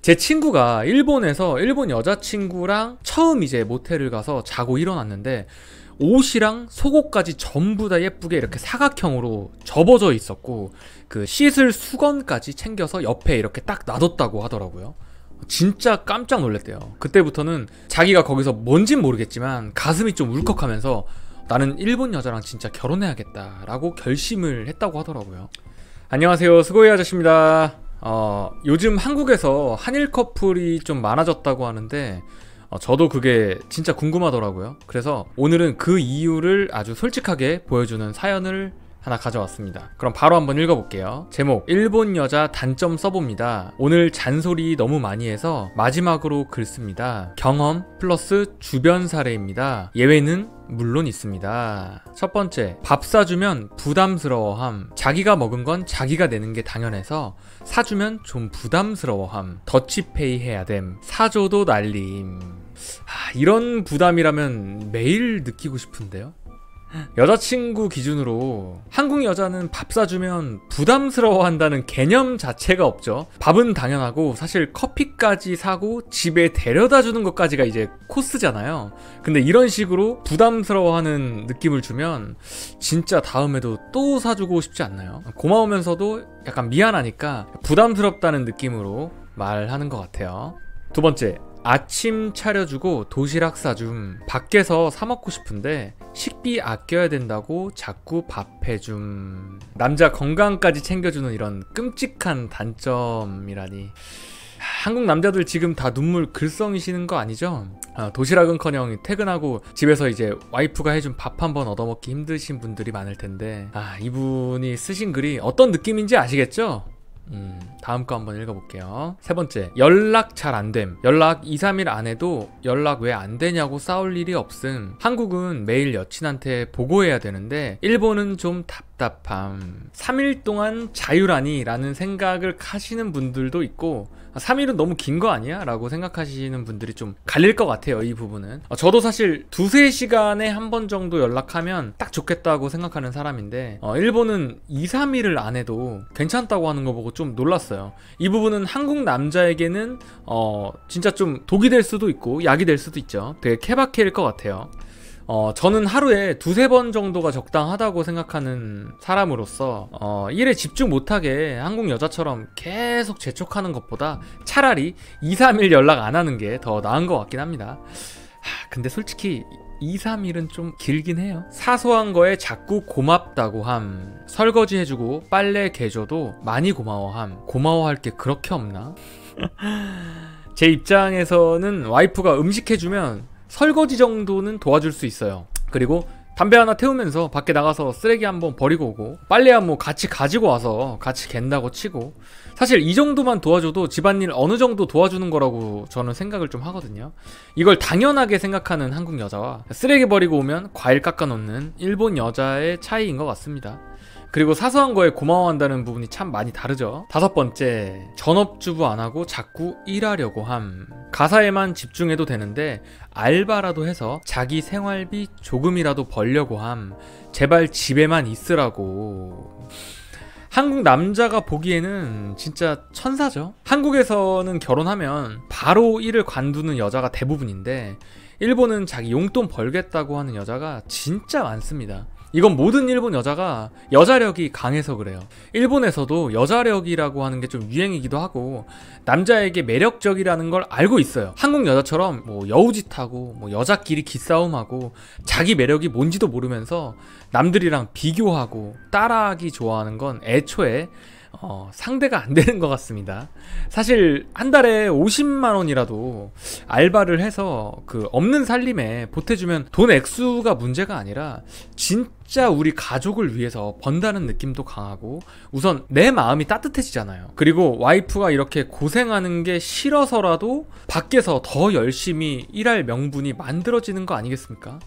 제 친구가 일본에서 일본 여자친구랑 처음 이제 모텔을 가서 자고 일어났는데 옷이랑 속옷까지 전부 다 예쁘게 이렇게 사각형으로 접어져 있었고 그 씻을 수건까지 챙겨서 옆에 이렇게 딱 놔뒀다고 하더라고요. 진짜 깜짝 놀랐대요. 그때부터는 자기가 거기서 뭔진 모르겠지만 가슴이 좀 울컥하면서 나는 일본 여자랑 진짜 결혼해야겠다 라고 결심을 했다고 하더라고요. 안녕하세요, 스고이 아저씨입니다. 요즘 한국에서 한일 커플이 좀 많아졌다고 하는데 저도 그게 진짜 궁금하더라고요. 그래서 오늘은 그 이유를 아주 솔직하게 보여주는 사연을 하나 가져왔습니다. 그럼 바로 한번 읽어볼게요. 제목, 일본 여자 단점 써봅니다. 오늘 잔소리 너무 많이 해서 마지막으로 글 씁니다. 경험 플러스 주변 사례입니다. 예외는 물론 있습니다. 첫 번째, 밥 사주면 부담스러워함. 자기가 먹은 건 자기가 내는 게 당연해서 사주면 좀 부담스러워함. 더치페이 해야 됨. 사줘도 난리임. 이런 부담이라면 매일 느끼고 싶은데요. 여자친구 기준으로 한국 여자는 밥 사주면 부담스러워한다는 개념 자체가 없죠. 밥은 당연하고 사실 커피까지 사고 집에 데려다 주는 것까지가 이제 코스잖아요. 근데 이런 식으로 부담스러워하는 느낌을 주면 진짜 다음에도 또 사주고 싶지 않나요? 고마우면서도 약간 미안하니까 부담스럽다는 느낌으로 말하는 것 같아요. 두 번째, 아침 차려주고 도시락 싸줌. 밖에서 사 먹고 싶은데 식비 아껴야 된다고 자꾸 밥 해줌. 남자 건강까지 챙겨주는 이런 끔찍한 단점이라니. 한국 남자들 지금 다 눈물 글썽이시는 거 아니죠? 도시락은커녕 퇴근하고 집에서 이제 와이프가 해준 밥 한번 얻어먹기 힘드신 분들이 많을 텐데 이분이 쓰신 글이 어떤 느낌인지 아시겠죠? 다음 거 한번 읽어볼게요. 세 번째, 연락 잘 안됨. 연락 2-3일 안 해도 연락 왜 안 되냐고 싸울 일이 없음. 한국은 매일 여친한테 보고해야 되는데 일본은 좀 답답함. 3일 동안 자유라니 라는 생각을 하시는 분들도 있고 3일은 너무 긴 거 아니야? 라고 생각하시는 분들이 좀 갈릴 것 같아요. 이 부분은 저도 사실 2-3시간에 한 번 정도 연락하면 딱 좋겠다고 생각하는 사람인데 일본은 2-3일을 안 해도 괜찮다고 하는 거 보고 좀 놀랐어요. 이 부분은 한국 남자에게는 진짜 좀 독이 될 수도 있고 약이 될 수도 있죠. 되게 케바케일 것 같아요. 저는 하루에 2-3번 정도가 적당하다고 생각하는 사람으로서 일에 집중 못하게 한국 여자처럼 계속 재촉하는 것보다 차라리 2-3일 연락 안 하는 게 더 나은 것 같긴 합니다. 근데 솔직히 2-3일은 좀 길긴 해요. 사소한 거에 자꾸 고맙다고 함. 설거지 해주고 빨래 개줘도 많이 고마워함. 고마워할 게 그렇게 없나? 제 입장에서는 와이프가 음식 해주면 설거지 정도는 도와줄 수 있어요. 그리고 담배 하나 태우면서 밖에 나가서 쓰레기 한번 버리고 오고 빨래야 뭐 같이 가지고 와서 같이 갠다고 치고 사실 이 정도만 도와줘도 집안일 어느 정도 도와주는 거라고 저는 생각을 좀 하거든요. 이걸 당연하게 생각하는 한국 여자와 쓰레기 버리고 오면 과일 깎아 놓는 일본 여자의 차이인 것 같습니다. 그리고 사소한 거에 고마워한다는 부분이 참 많이 다르죠. 다섯 번째, 전업주부 안 하고 자꾸 일하려고 함. 가사에만 집중해도 되는데 알바라도 해서 자기 생활비 조금이라도 벌려고 함. 제발 집에만 있으라고. 한국 남자가 보기에는 진짜 천사죠. 한국에서는 결혼하면 바로 일을 관두는 여자가 대부분인데 일본은 자기 용돈 벌겠다고 하는 여자가 진짜 많습니다. 이건 모든 일본 여자가 여자력이 강해서 그래요. 일본에서도 여자력이라고 하는 게 좀 유행이기도 하고 남자에게 매력적이라는 걸 알고 있어요. 한국 여자처럼 뭐 여우짓하고 뭐 여자끼리 기싸움하고 자기 매력이 뭔지도 모르면서 남들이랑 비교하고 따라하기 좋아하는 건 애초에 상대가 안 되는 것 같습니다. 사실 한 달에 50만 원이라도 알바를 해서 그 없는 살림에 보태주면 돈 액수가 문제가 아니라 진짜 우리 가족을 위해서 번다는 느낌도 강하고 우선 내 마음이 따뜻해지잖아요. 그리고 와이프가 이렇게 고생하는 게 싫어서라도 밖에서 더 열심히 일할 명분이 만들어지는 거 아니겠습니까?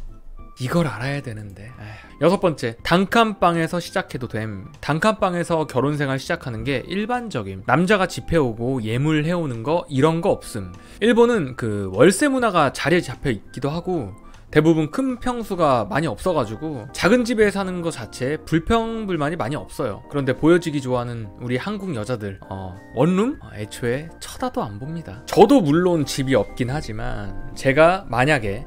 이걸 알아야 되는데. 여섯 번째, 단칸방에서 시작해도 됨. 단칸방에서 결혼생활 시작하는 게 일반적임. 남자가 집 해오고 예물 해오는 거 이런 거 없음. 일본은 그 월세 문화가 자리에 잡혀 있기도 하고 대부분 큰 평수가 많이 없어가지고 작은 집에 사는 것 자체에 불평불만이 많이 없어요. 그런데 보여지기 좋아하는 우리 한국 여자들 원룸? 애초에 쳐다도 안 봅니다. 저도 물론 집이 없긴 하지만 제가 만약에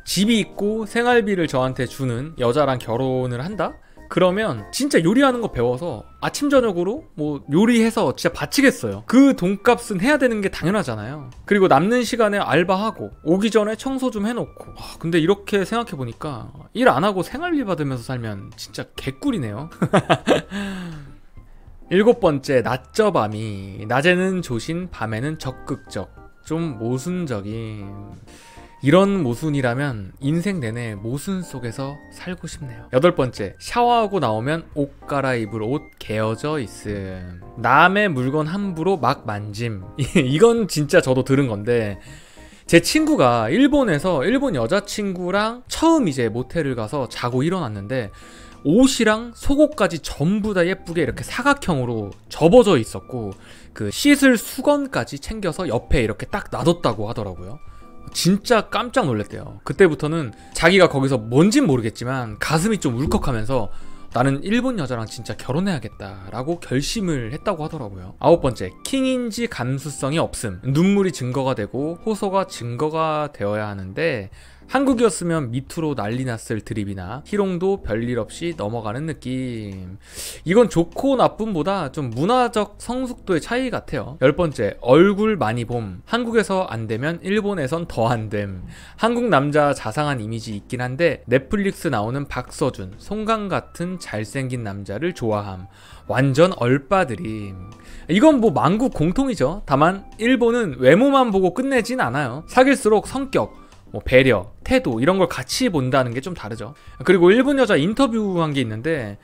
집이 있고 생활비를 저한테 주는 여자랑 결혼을 한다? 그러면 진짜 요리하는 거 배워서 아침 저녁으로 뭐 요리해서 진짜 바치겠어요. 그 돈값은 해야 되는 게 당연하잖아요. 그리고 남는 시간에 알바하고 오기 전에 청소 좀 해놓고. 근데 이렇게 생각해보니까 일 안 하고 생활비 받으면서 살면 진짜 개꿀이네요. 7번째, 낮저 밤이. 낮에는 조신, 밤에는 적극적. 좀 모순적인. 이런 모순이라면 인생 내내 모순 속에서 살고 싶네요. 8번째, 샤워하고 나오면 옷 갈아입을 옷 개어져 있음. 남의 물건 함부로 막 만짐. 이건 진짜 저도 들은 건데, 제 친구가 일본에서 일본 여자친구랑 처음 이제 모텔을 가서 자고 일어났는데 옷이랑 속옷까지 전부 다 예쁘게 이렇게 사각형으로 접어져 있었고, 그 씻을 수건까지 챙겨서 옆에 이렇게 딱 놔뒀다고 하더라고요. 진짜 깜짝 놀랐대요. 그때부터는 자기가 거기서 뭔진 모르겠지만 가슴이 좀 울컥하면서 나는 일본 여자랑 진짜 결혼해야겠다라고 결심을 했다고 하더라고요. 9번째, 킹인지 감수성이 없음. 눈물이 증거가 되고 호소가 증거가 되어야 하는데 한국이었으면 미투로 난리 났을 드립이나 희롱도 별일 없이 넘어가는 느낌. 이건 좋고 나쁨보다 좀 문화적 성숙도의 차이 같아요. 10번째, 얼굴 많이 봄. 한국에서 안 되면 일본에선 더 안 됨. 한국 남자 자상한 이미지 있긴 한데 넷플릭스 나오는 박서준, 송강 같은 잘생긴 남자를 좋아함. 완전 얼빠드림. 이건 뭐 만국 공통이죠. 다만 일본은 외모만 보고 끝내진 않아요. 사귈수록 성격, 배려, 태도 이런 걸 같이 본다는 게 좀 다르죠. 그리고 일본 여자 인터뷰한 게 있는데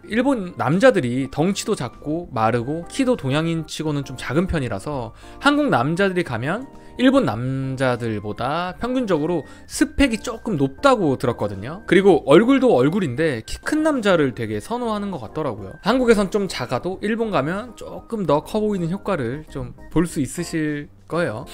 일본 남자들이 덩치도 작고 마르고 키도 동양인 치고는 좀 작은 편이라서 한국 남자들이 가면 일본 남자들보다 평균적으로 스펙이 조금 높다고 들었거든요. 그리고 얼굴도 얼굴인데 키 큰 남자를 되게 선호하는 것 같더라고요. 한국에선 좀 작아도 일본 가면 조금 더 커 보이는 효과를 좀 볼 수 있으실 거예요.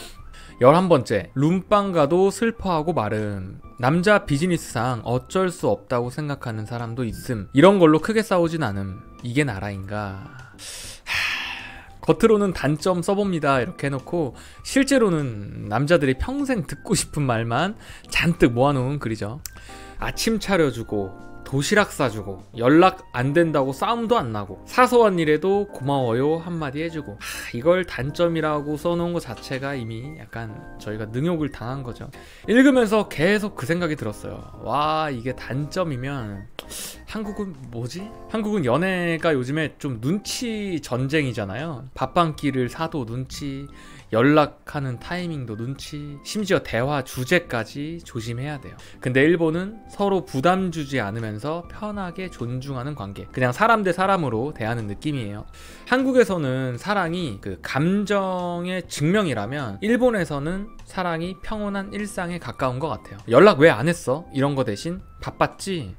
11번째, 룸빵 가도 슬퍼하고 마름. 남자 비즈니스상 어쩔 수 없다고 생각하는 사람도 있음. 이런 걸로 크게 싸우진 않음. 이게 나라인가. 겉으로는 단점 써봅니다 이렇게 해놓고 실제로는 남자들이 평생 듣고 싶은 말만 잔뜩 모아놓은 글이죠. 아침 차려주고 도시락 싸주고 연락 안 된다고 싸움도 안 나고 사소한 일에도 고마워요 한마디 해주고, 이걸 단점이라고 써놓은 것 자체가 이미 약간 저희가 능욕을 당한 거죠. 읽으면서 계속 그 생각이 들었어요. 와, 이게 단점이면 한국은 뭐지? 한국은 연애가 요즘에 좀 눈치 전쟁이잖아요. 밥 한 끼를 사도 눈치, 연락하는 타이밍도 눈치, 심지어 대화 주제까지 조심해야 돼요. 근데 일본은 서로 부담 주지 않으면서 편하게 존중하는 관계, 그냥 사람 대 사람으로 대하는 느낌이에요. 한국에서는 사랑이 그 감정의 증명이라면 일본에서는 사랑이 평온한 일상에 가까운 것 같아요. 연락 왜 안 했어? 이런 거 대신 바빴지?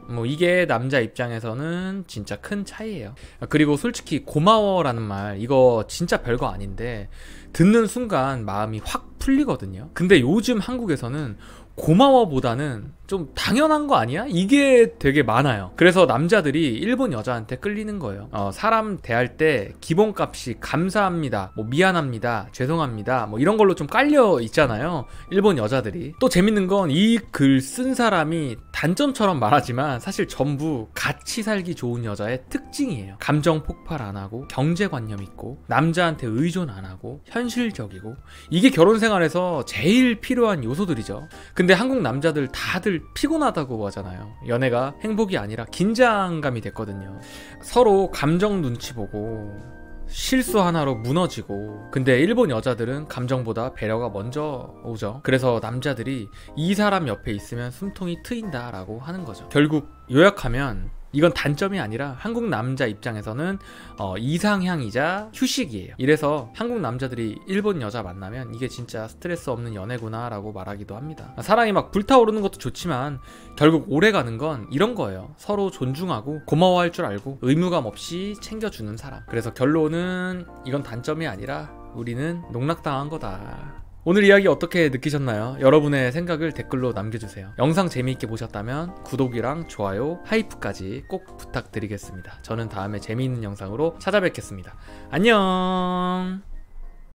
뭐 이게 남자 입장에서는 진짜 큰 차이예요. 그리고 솔직히 고마워라는 말, 이거 진짜 별거 아닌데 듣는 순간 마음이 확 풀리거든요. 근데 요즘 한국에서는 고마워보다는 좀 당연한 거 아니야? 이게 되게 많아요. 그래서 남자들이 일본 여자한테 끌리는 거예요. 사람 대할 때 기본값이 감사합니다, 뭐 미안합니다, 죄송합니다, 뭐 이런 걸로 좀 깔려 있잖아요, 일본 여자들이. 또 재밌는 건 이 글 쓴 사람이 단점처럼 말하지만 사실 전부 같이 살기 좋은 여자의 특징이에요. 감정 폭발 안 하고, 경제관념 있고, 남자한테 의존 안 하고, 현실적이고. 이게 결혼 생활에서 제일 필요한 요소들이죠. 근데 한국 남자들 다들 피곤하다고 하잖아요. 연애가 행복이 아니라 긴장감이 됐거든요. 서로 감정 눈치 보고 실수 하나로 무너지고. 근데 일본 여자들은 감정보다 배려가 먼저 오죠. 그래서 남자들이 이 사람 옆에 있으면 숨통이 트인다 라고 하는 거죠. 결국 요약하면 이건 단점이 아니라 한국 남자 입장에서는 이상향이자 휴식이에요. 이래서 한국 남자들이 일본 여자 만나면 이게 진짜 스트레스 없는 연애구나 라고 말하기도 합니다. 사랑이 막 불타오르는 것도 좋지만 결국 오래가는 건 이런 거예요. 서로 존중하고 고마워할 줄 알고 의무감 없이 챙겨주는 사람. 그래서 결론은 이건 단점이 아니라 우리는 농락당한 거다. 오늘 이야기 어떻게 느끼셨나요? 여러분의 생각을 댓글로 남겨주세요. 영상 재미있게 보셨다면 구독이랑 좋아요, 하이프까지 꼭 부탁드리겠습니다. 저는 다음에 재미있는 영상으로 찾아뵙겠습니다. 안녕.